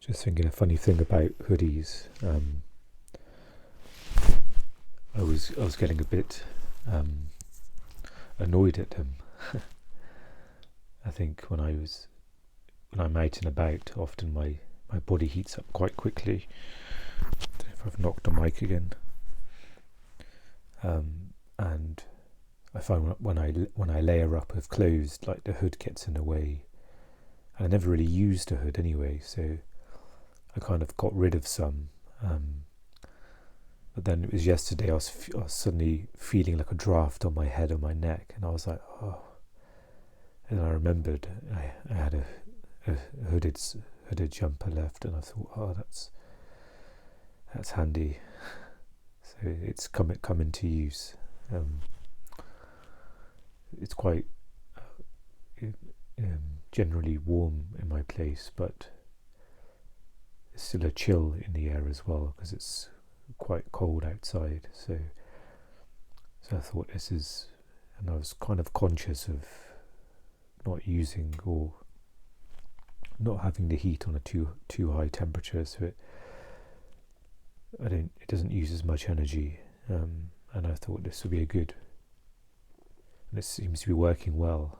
Just thinking a funny thing about hoodies. I was getting a bit annoyed at them. I think when I'm out and about, often my body heats up quite quickly. I don't know if I've knocked the mic again. And I find when I layer up with clothes, like the hood gets in the way. And I never really used a hood anyway, so I kind of got rid of some. But then it was yesterday, I was suddenly feeling like a draft on my head and my neck, and I was like, oh. And I remembered I had a hooded jumper left, and I thought, oh, that's handy. So it's come into use. It's quite generally warm in my place, but there's still a chill in the air as well because it's quite cold outside. So I thought and I was kind of conscious of not using or not having the heat on a too high temperature, so it doesn't use as much energy. And I thought this would be and it seems to be working well.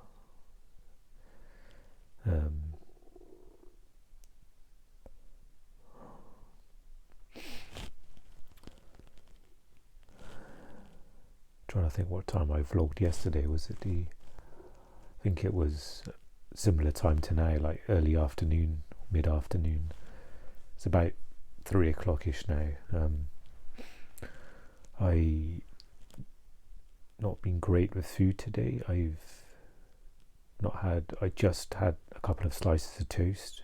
Trying to think what time I vlogged yesterday. I think it was similar time to now, like early afternoon, mid-afternoon. It's about 3 o'clock-ish now. I not been great with food today. I just had a couple of slices of toast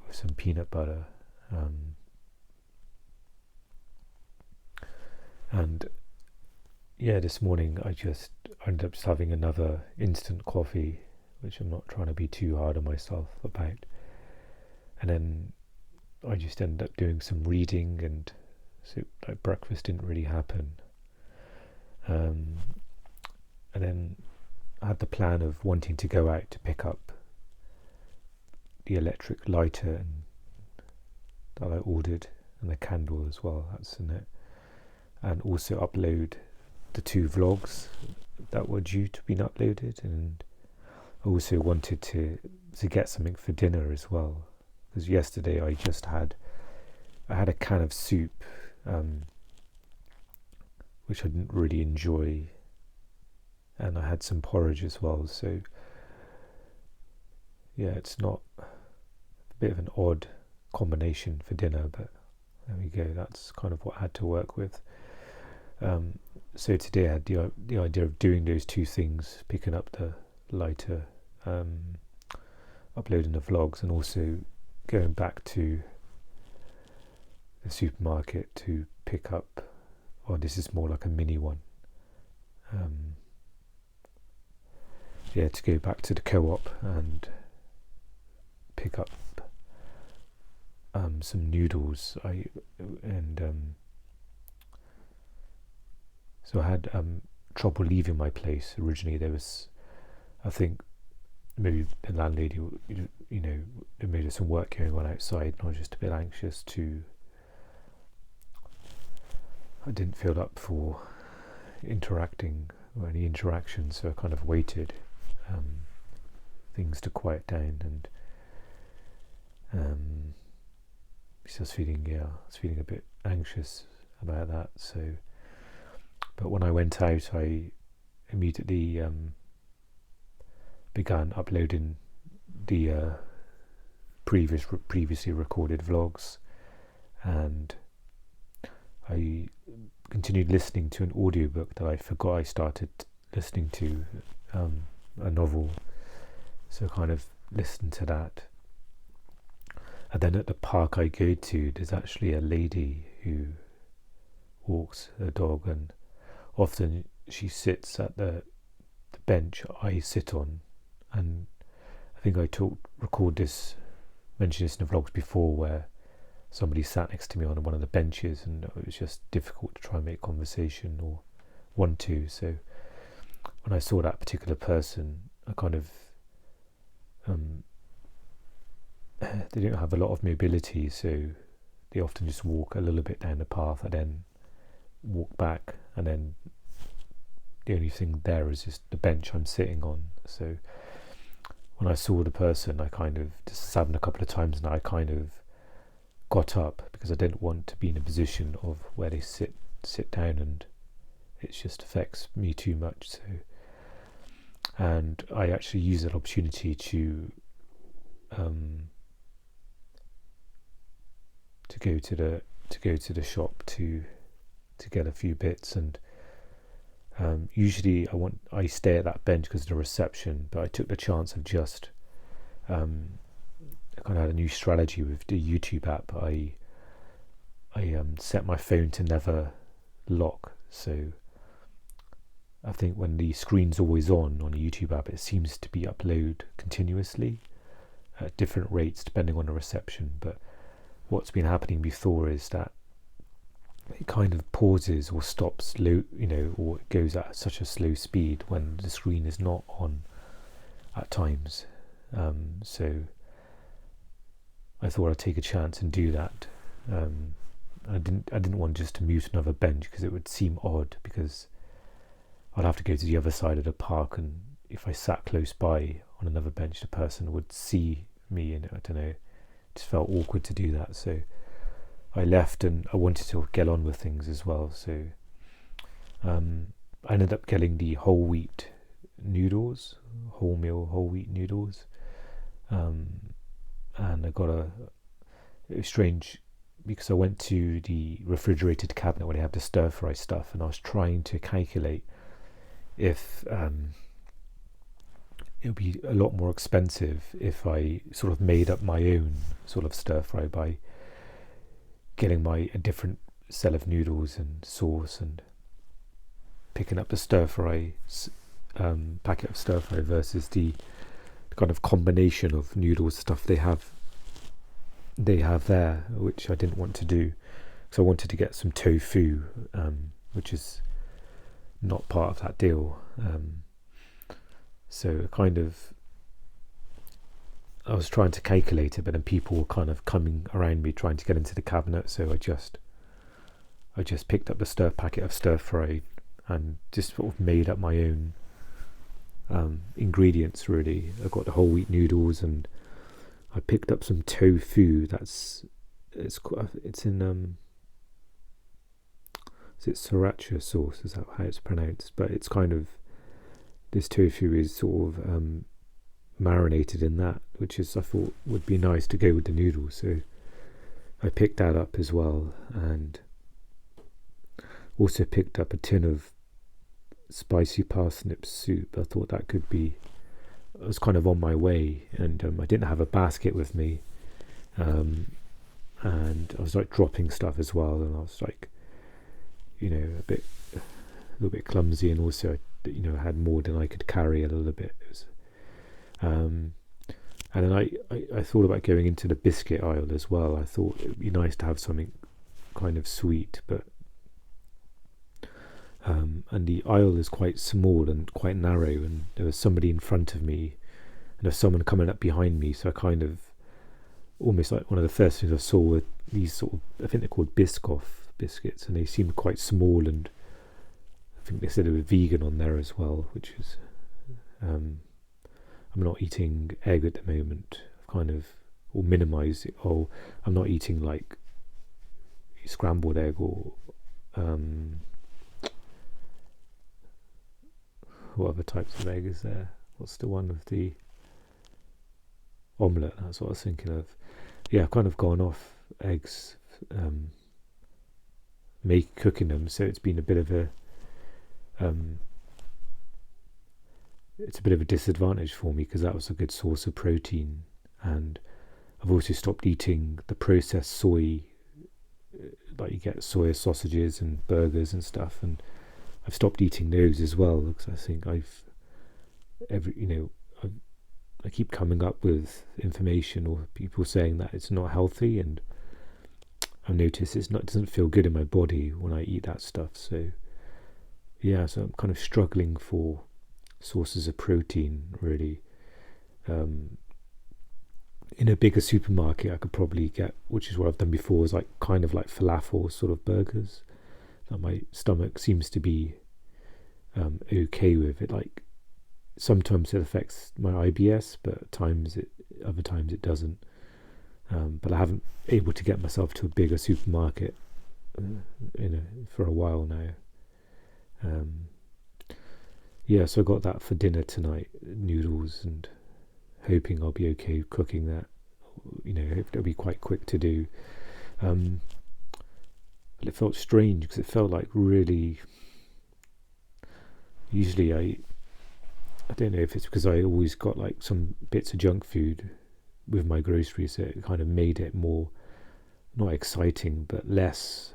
with some peanut butter. And yeah, this morning I just ended up just having another instant coffee, which I'm not trying to be too hard on myself about. And then I just ended up doing some reading, and so like breakfast didn't really happen. And then I had the plan of wanting to go out to pick up the electric lighter that I ordered, and the candle as well, that's in it, and also upload the 2 vlogs that were due to be uploaded. And I also wanted to get something for dinner as well, because yesterday I had a can of soup, which I didn't really enjoy, and I had some porridge as well. So yeah, it's not a bit of an odd combination for dinner, but there we go. That's kind of what I had to work with. So today I had the idea of doing those 2 things: picking up the lighter, uploading the vlogs, and also going back to the supermarket to pick up, this is more like a mini one, to go back to the co-op and pick up some noodles. So I had trouble leaving my place. Originally there was, I think, maybe the landlady, there may be some work going on outside, and I was just a bit anxious I didn't feel up for interacting or any interaction, so I kind of waited things to quiet down, and I was feeling a bit anxious about that. So, but when I went out, I immediately began uploading the previously recorded vlogs, and I continued listening to an audiobook that I forgot I started listening to, a novel, so kind of listened to that. And then at the park I go to, there's actually a lady who walks her dog, and often she sits at the bench I sit on. And I think I mentioned this in the vlogs before, where somebody sat next to me on one of the benches, and it was just difficult to try and make conversation or want to. So when I saw that particular person, I kind of they don't have a lot of mobility, so they often just walk a little bit down the path and then walk back, and then the only thing there is just the bench I'm sitting on. So when I saw the person, I kind of, this happened a couple of times, and I kind of got up because I didn't want to be in a position of where they sit down, and it just affects me too much. So, and I actually used that opportunity to go to the shop to get a few bits. And usually I stay at that bench because of the reception, but I took the chance of just I kind of had a new strategy with the YouTube app. I set my phone to never lock, so I think when the screen's always on the YouTube app, it seems to be upload continuously at different rates depending on the reception. But what's been happening before is that it kind of pauses or stops low, or it goes at such a slow speed when the screen is not on at times. So I thought I'd take a chance and do that. I didn't want just to mute another bench because it would seem odd, because I'd have to go to the other side of the park, and if I sat close by on another bench, the person would see me, and I don't know, it just felt awkward to do that. So I left, and I wanted to get on with things as well. So I ended up getting the whole wheat noodles, wholemeal whole wheat noodles, and I got it was strange because I went to the refrigerated cabinet where they have the stir fry stuff, and I was trying to calculate if it would be a lot more expensive if I sort of made up my own sort of stir fry by getting a different set of noodles and sauce and picking up the stir fry packet of stir fry versus the kind of combination of noodles stuff they have there, which I didn't want to do. So I wanted to get some tofu, which is not part of that deal. So kind of I was trying to calculate it, but then people were kind of coming around me trying to get into the cabinet, so I just picked up the packet of stir fry and just sort of made up my own ingredients. Really, I got the whole wheat noodles, and I picked up some tofu. It's in is it sriracha sauce? Is that how it's pronounced? But it's kind of, this tofu is sort of marinated in that, which is, I thought, would be nice to go with the noodles. So I picked that up as well, and also picked up a tin of spicy parsnip soup. I thought that could be, I was kind of on my way, and I didn't have a basket with me, and I was like dropping stuff as well, and I was like, a little bit clumsy, and also I had more than I could carry a little bit. It was, and then I thought about going into the biscuit aisle as well. I thought it would be nice to have something kind of sweet, but and the aisle is quite small and quite narrow, and there was somebody in front of me and there was someone coming up behind me, so I kind of, almost like one of the first things I saw were these sort of, I think they're called Biscoff biscuits, and they seemed quite small, and I think they said they were vegan on there as well, which is I'm not eating egg at the moment. I've kind of, or minimised it. I'm not eating like scrambled egg or what other types of egg is there? What's the one with the omelette? That's what I was thinking of. Yeah, I've kind of gone off eggs, cooking them, so it's been a bit of a disadvantage for me, because that was a good source of protein. And I've also stopped eating the processed soy, like you get soya sausages and burgers and stuff, and I've stopped eating those as well, because I think I keep coming up with information or people saying that it's not healthy, and I've noticed it doesn't feel good in my body when I eat that stuff. So yeah, so I'm kind of struggling for sources of protein, really. in a bigger supermarket I could probably get, which is what I've done before, is like kind of like falafel sort of burgers that my stomach seems to be okay with it. Like sometimes it affects my IBS, but other times it doesn't. But I haven't able to get myself to a bigger supermarket for a while now. So I got that for dinner tonight, noodles, and hoping I'll be okay cooking that. Hope it'll be quite quick to do. But it felt strange because it felt like really. Usually I don't know if it's because I always got like some bits of junk food with my groceries, so it kind of made it more not exciting but less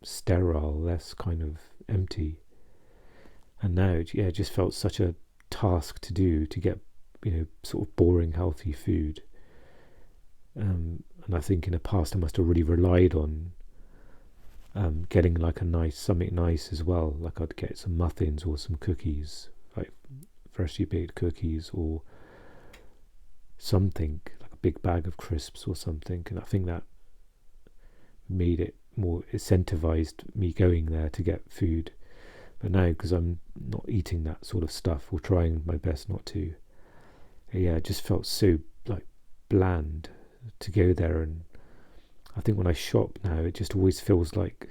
sterile, less kind of empty. And now it just felt such a task to do, to get sort of boring healthy food. And I think in the past I must have really relied on getting like something nice as well. Like I'd get some muffins or some cookies, like freshly baked cookies, or something like a big bag of crisps or something. And I think that made it more incentivized me going there to get food. But now, because I'm not eating that sort of stuff, or trying my best not to, it just felt so like bland to go there. And I think when I shop now, it just always feels like,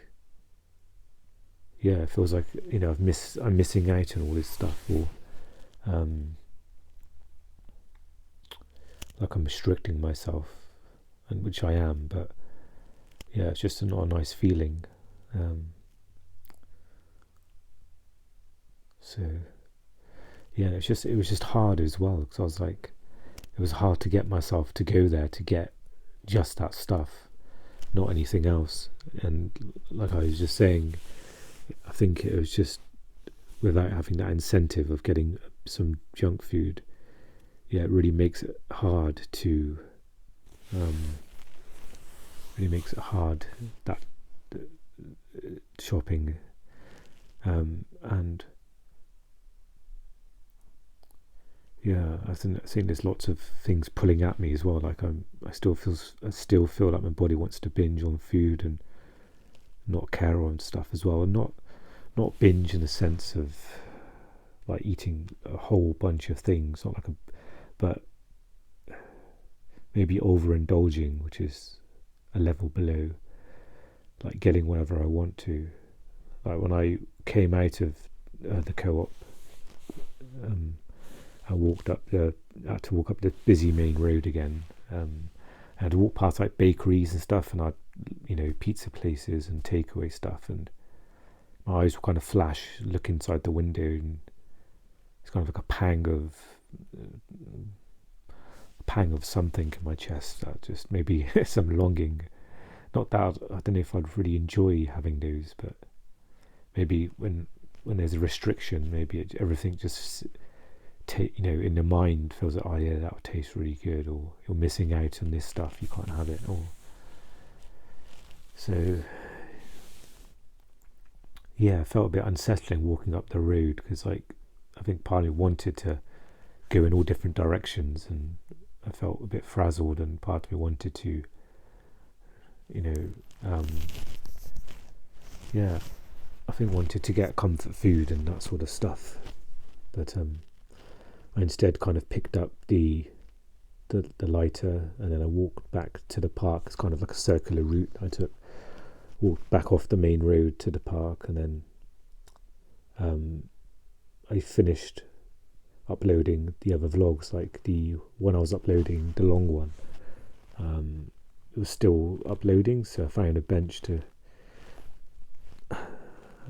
it feels like I'm missing out on all this stuff, or like I'm restricting myself, and which I am. But it's just not a nice feeling. It was just hard as well, because I was like, it was hard to get myself to go there to get just that stuff, not anything else. And like I was just saying, I think it was just without having that incentive of getting some junk food, it really makes it hard to that shopping. And I think there's lots of things pulling at me as well. Like I still feel like my body wants to binge on food and not care on stuff as well, and not binge in the sense of like eating a whole bunch of things, but maybe overindulging, which is a level below, like getting whatever I want to. Like when I came out of the co-op, I had to walk up the busy main road again. I had to walk past like bakeries and stuff, and pizza places and takeaway stuff, and my eyes would kind of flash, look inside the window, and it's kind of like a pang of something in my chest, that just maybe some longing. Not that I don't know if I'd really enjoy having those, but maybe when there's a restriction, maybe everything just in the mind feels like, that would taste really good, or you're missing out on this stuff, you can't have it. Or so it felt a bit unsettling walking up the road, because like I think partly wanted to go in all different directions, and I felt a bit frazzled, and part of me wanted to I think wanted to get comfort food and that sort of stuff. But I instead kind of picked up the lighter, and then I walked back to the park. It's kind of like a circular route walked back off the main road to the park, and then I finished uploading the other vlogs. Like the one I was uploading, the long one, it was still uploading, so I found a bench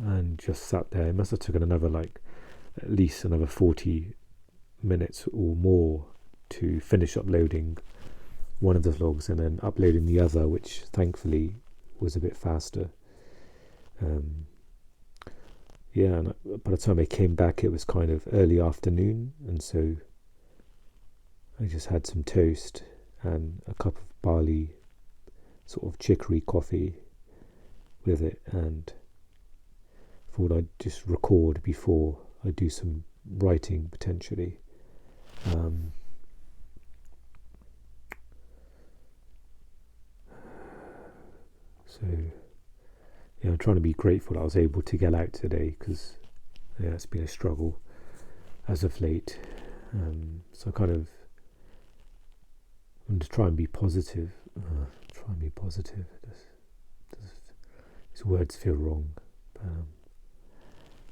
and just sat there. It must have taken at least another 40 minutes or more to finish uploading one of the vlogs, and then uploading the other, which thankfully was a bit faster. And by the time I came back, it was kind of early afternoon, and so I just had some toast and a cup of barley, sort of chicory coffee with it, and thought I'd just record before I do some writing potentially. I'm trying to be grateful I was able to get out today, because it's been a struggle as of late. So I'm to try and be positive. Try and be positive. These words feel wrong.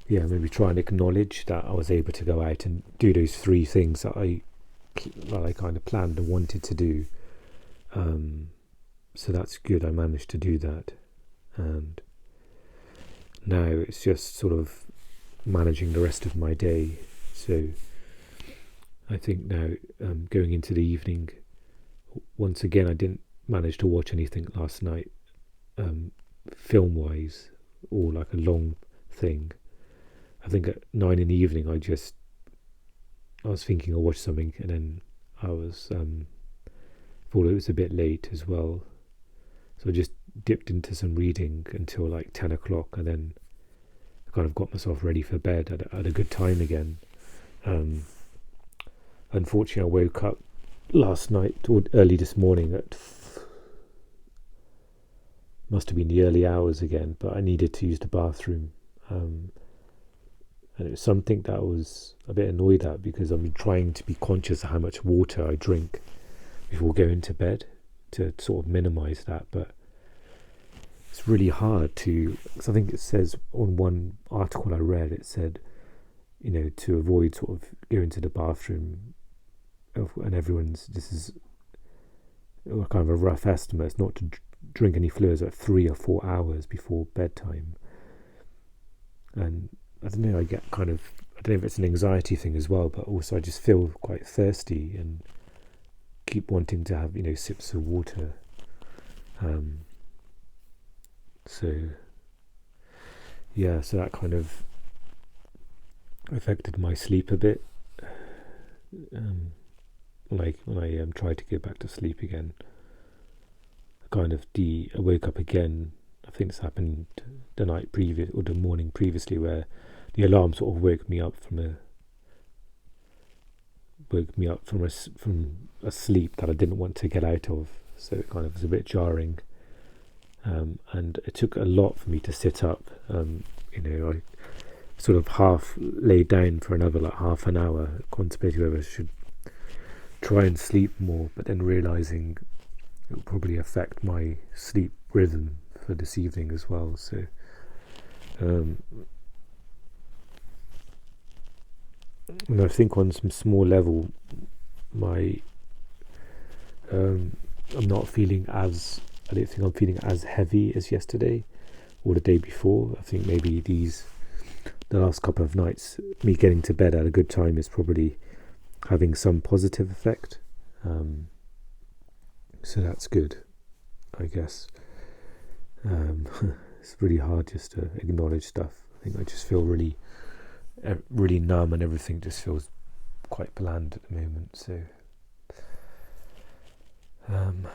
Maybe try and acknowledge that I was able to go out and do those 3 things that I kind of planned and wanted to do. So that's good. I managed to do that, and now it's just sort of managing the rest of my day. So I think now, going into the evening, once again, I didn't manage to watch anything last night, film-wise, or like a long thing. I think at 9 in the evening, I was thinking I'll watch something, and then I was thought it was a bit late as well, so I just dipped into some reading until like 10 o'clock, and then I kind of got myself ready for bed at a good time again. Unfortunately, I woke up last night or early this morning must have been the early hours again, but I needed to use the bathroom, and it was something that I was a bit annoyed at, because I'm trying to be conscious of how much water I drink before going to bed to sort of minimize that, but it's really hard to, because I think it says on one article I read, it said, to avoid sort of going to the bathroom, and this is kind of a rough estimate, it's not to drink any fluids at 3 or 4 hours before bedtime. And I don't know, I don't know if it's an anxiety thing as well, but also I just feel quite thirsty and keep wanting to have, sips of water. So that kind of affected my sleep a bit. When I tried to get back to sleep again, I woke up again. I think this happened the night previous, or the morning previously, where the alarm sort of woke me up from a sleep that I didn't want to get out of. So it kind of was a bit jarring, and it took a lot for me to sit up. I sort of half laid down for another like half an hour, contemplating whether I should try and sleep more, but then realizing it will probably affect my sleep rhythm for this evening as well. So and I think on some small level, I'm not feeling I don't think I'm feeling as heavy as yesterday or the day before. I think maybe the last couple of nights, me getting to bed at a good time is probably having some positive effect. So that's good, I guess. It's really hard just to acknowledge stuff. I think I just feel really numb, and everything just feels quite bland at the moment. So I'm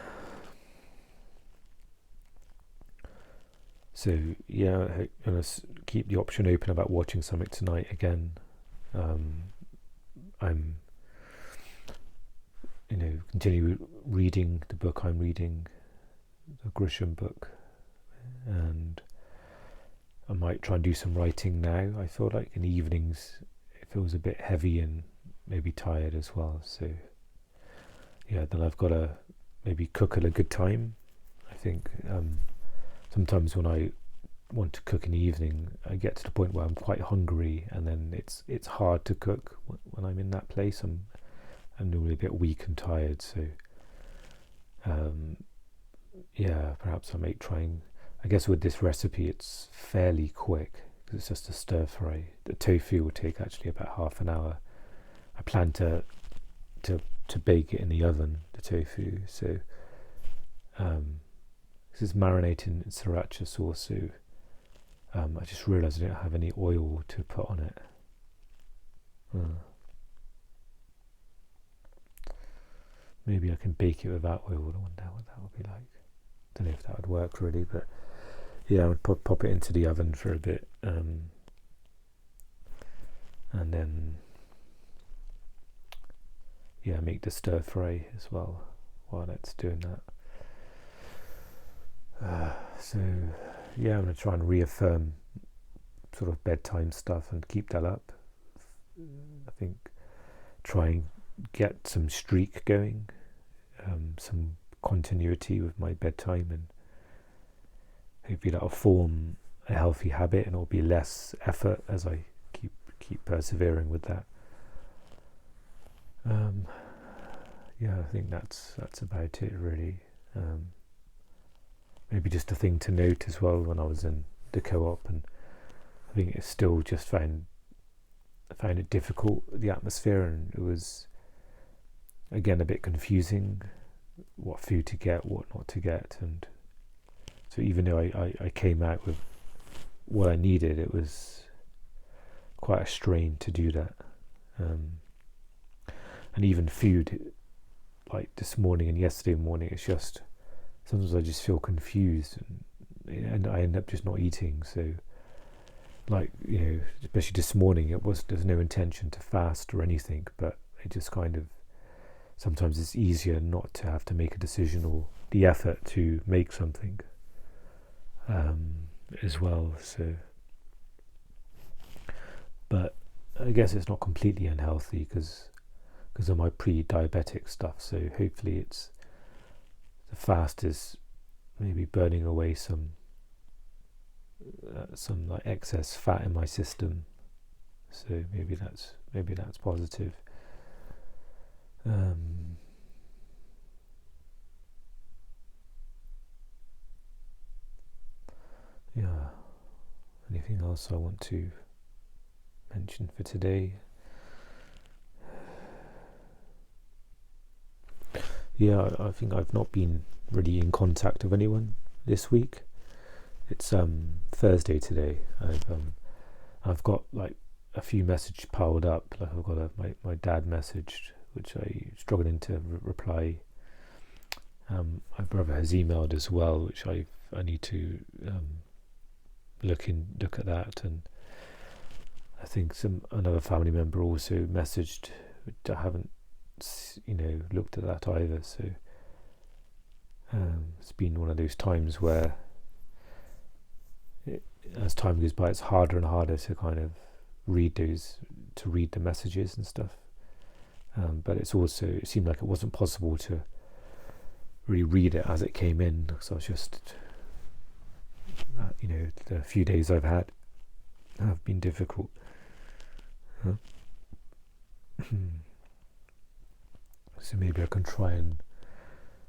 gonna keep the option open about watching something tonight again. I'm continue reading the book I'm reading, the Grisham book, and I might try and do some writing now. I feel like in the evenings it feels a bit heavy and maybe tired as well. So then I've got to maybe cook at a good time. I think sometimes when I want to cook in the evening, I get to the point where I'm quite hungry, and then it's hard to cook when I'm in that place. I'm normally a bit weak and tired, so perhaps I might try and, I guess with this recipe it's fairly quick because it's just a stir fry. The tofu will take actually about half an hour. I plan to bake it in the oven, the tofu, so this is marinating in sriracha sauce, so I just realised I didn't have any oil to put on it. Maybe I can bake it without oil. I wonder what that would be like. Don't know if that would work really, but I would pop it into the oven for a bit, and then make the stir fry as well while it's doing that. So yeah, I'm going to try and reaffirm sort of bedtime stuff and keep that up. I think try and get some streak going, some continuity with my bedtime, and hopefully that'll form a healthy habit, and it'll be less effort as I keep persevering with that. Yeah, I think that's about it really. Maybe just a thing to note as well, when I was in the co-op, and I think it's still just found it difficult, the atmosphere, and it was again a bit confusing what food to get, what not to get, and so even though I came out with what I needed, it was quite a strain to do that. And even food, like this morning and yesterday morning, it's just sometimes I just feel confused, and I end up just not eating. So, like, especially this morning, there's no intention to fast or anything, but it just kind of, sometimes it's easier not to have to make a decision or the effort to make something as well. So, but I guess it's not completely unhealthy because of my pre-diabetic stuff. So hopefully the fast is maybe burning away some like excess fat in my system. So maybe that's positive. Yeah. Anything else I want to mention for today? Yeah, I think I've not been really in contact with anyone this week. It's Thursday today. I've got like a few messages piled up. Like I've got my dad messaged, which I struggled to reply. My brother has emailed as well, which I need to look at that, and I think another family member also messaged, which I haven't looked at that either. So it's been one of those times where as time goes by, it's harder and harder to kind of read the messages and stuff. But it seemed like it wasn't possible to really read it as it came in, because I was just, the few days I've had have been difficult. So maybe I can try and,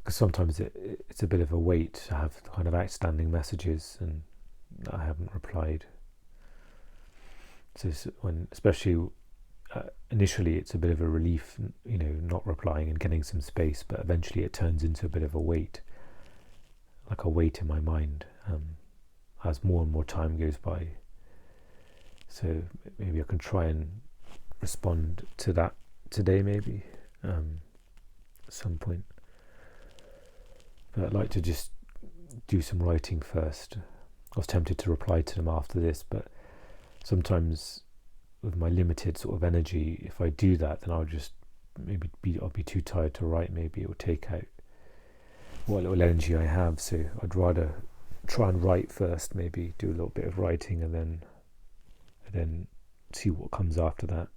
because sometimes it's a bit of a weight to have kind of outstanding messages and I haven't replied. So especially initially, it's a bit of a relief, not replying and getting some space, but eventually it turns into a bit of a weight, like a weight in my mind, as more and more time goes by. So maybe I can try and respond to that today, maybe at some point. But I'd like to just do some writing first. I was tempted to reply to them after this, but sometimes with my limited sort of energy, if I do that, then I'll be too tired to write. Maybe it will take out what little energy I have. So I'd rather try and write first, maybe do a little bit of writing, and then see what comes after that.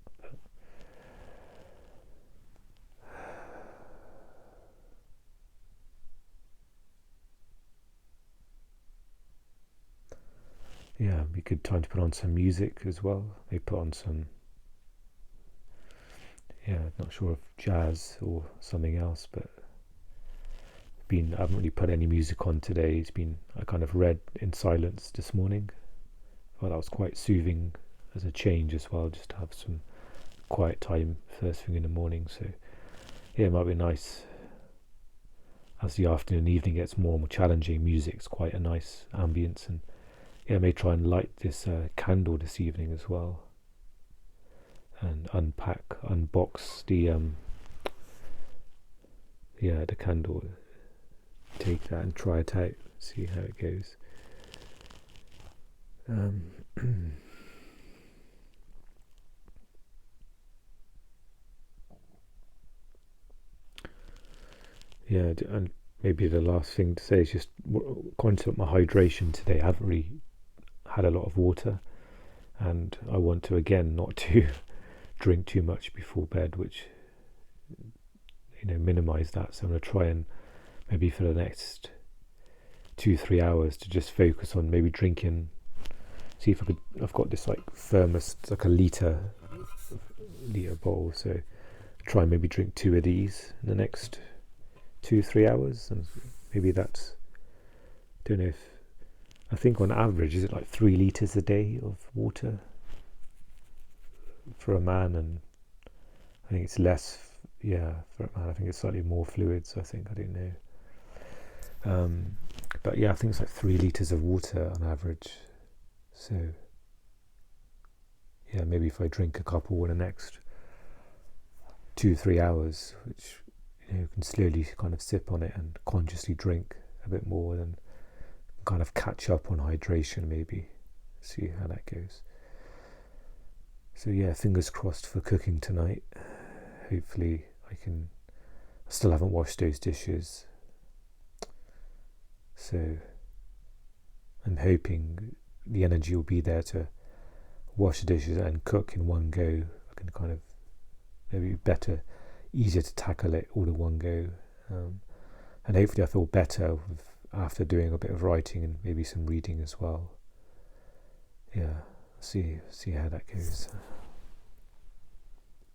Yeah, it'd be a good time to put on some music as well. Maybe put on some, not sure if jazz or something else, but I haven't really put any music on today. I kind of read in silence this morning. Well, that was quite soothing as a change as well, just to have some quiet time first thing in the morning. So yeah, it might be nice. As the afternoon and evening gets more and more challenging, music's quite a nice ambience, and I may try and light this candle this evening as well, and unbox the candle, take that and try it out, see how it goes. And maybe the last thing to say is just conscious of my hydration today. I haven't really had a lot of water, and I want to again not to drink too much before bed, which minimize that. So I'm going to try and maybe for the next 2-3 hours to just focus on maybe drinking. See if I could. I've got this like thermos, it's like a liter bowl, so try and maybe drink 2 of these in the next 2-3 hours, and maybe that's, don't know if, I think on average is it like 3 liters a day of water for a man, and I think it's less, for a man I think it's slightly more fluids, I don't know, but I think it's like 3 liters of water on average. So maybe if I drink a couple in the next 2-3 hours, which can slowly kind of sip on it and consciously drink a bit more, then kind of catch up on hydration, maybe see how that goes. So fingers crossed for cooking tonight. Hopefully I still haven't washed those dishes, so I'm hoping the energy will be there to wash the dishes and cook in one go. I can kind of maybe easier to tackle it all in one go, and hopefully I feel better after doing a bit of writing and maybe some reading as well. See how that goes.